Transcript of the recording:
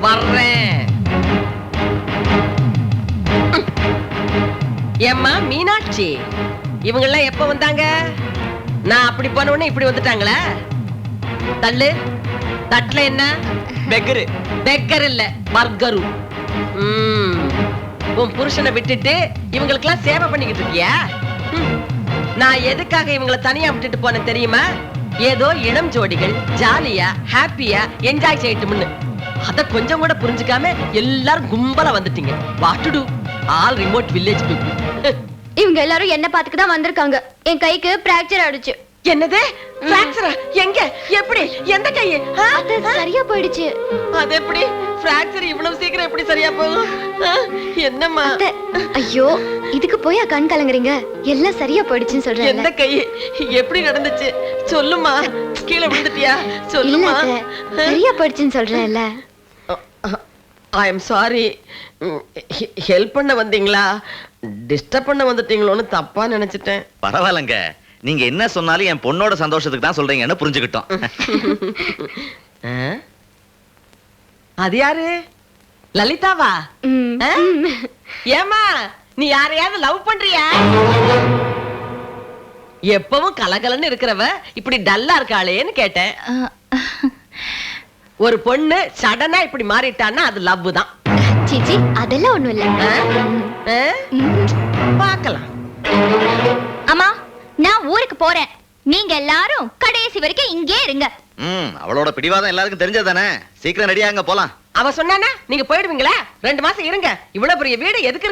வர்றேன். ஏம்மா மீனாட்சி, இவங்கெல்லாம் எப்ப வந்தாங்க? நான் அப்படி போன உடனே இப்படி வந்துட்டாங்களா? தள்ளு. தட்டுல என்ன? பெக்கரு. பெக்கர் இல்ல, பர்கரு. உன் புருஷனை விட்டுட்டு இவங்களுக்கெல்லாம் சேவை பண்ணிக்கிட்டு இருக்கியா? நான் எதுக்காக இவங்களை தனியா விட்டுட்டு போனேன் தெரியுமா? ஏதோ இளம் ஜோடிகள் ஜாலியா ஹாப்பியா என்ஜாய் செய்யட்டும்னு. அத கொஞ்சம் கூட புரிஞ்சுக்காம எல்லாரும் கும்பலா வந்துட்டீங்க. What to to? All remote village people. இவங்க எல்லாரும் என்ன பாத்துக்கு தான் வந்திருக்காங்க. என் கைக்கு பிராக்சர் ஆயிடுச்சு. என்னது? பிராக்சரா? எங்க? எப்படி? எந்த கை? அது சரியா போயிடுச்சு. அது எப்படி? பிராக்சர் இவ்வளவு சீக்கிரம் எப்படி சரியா போகும்? என்னம்மா? ஐயோ, இதுக்கு போய் கண் கலங்குறீங்க? எல்லாம் சரியா போயிடுச்சுன்னு சொல்றேன். எந்த கை? எப்படி நடந்துச்சு? சொல்லுமா. கீழே விழுந்துட்டியா? சொல்லுமா. சரியா போயிடுச்சுன்னு சொல்றேன்ல. I am sorry. ஹெல்ப் பண்ண வந்தீங்களா, டிஸ்டர்ப் பண்ண வந்துட்டீங்களோன்னு தப்பா நினைச்சிட்டேன். பரவாயில்லங்க, நீங்க என்ன சொன்னாலும் என் பொண்ணோட சந்தோஷத்துக்கு தான் சொல்றீங்கன்னு புரிஞ்சுக்கிட்டோம். அது யாரு? லலிதாவா? ஏமா, நீ யாரையாவது லவ் பண்றியா? எப்பவும் கலகலன்னு இருக்கிறவ இப்படி டல்லா இருக்காளேன்னு கேட்டேன். ஒரு பொண்ணு சடனா இப்படி மாறிட்டான்னா அது லவ் தான். சீச்சி, அதெல்லாம் ஒண்ணும் இல்ல. பார்க்கலாம். அம்மா, நான் ஊருக்கு போறேன். நீங்க எல்லாரும் கடைசி வரைக்கும் இங்கே இருங்க. அவளோட பிடிவாதம் எல்லாருக்கும் தெரிஞ்சதானே. சீக்கிரம் ரெடியாங்க, போலாம். அவ சொன்னானா நீங்க போயிடுவீங்களா? 2 மாசம் இருங்க. இவ்வளவு பெரிய வீடு எதுக்கு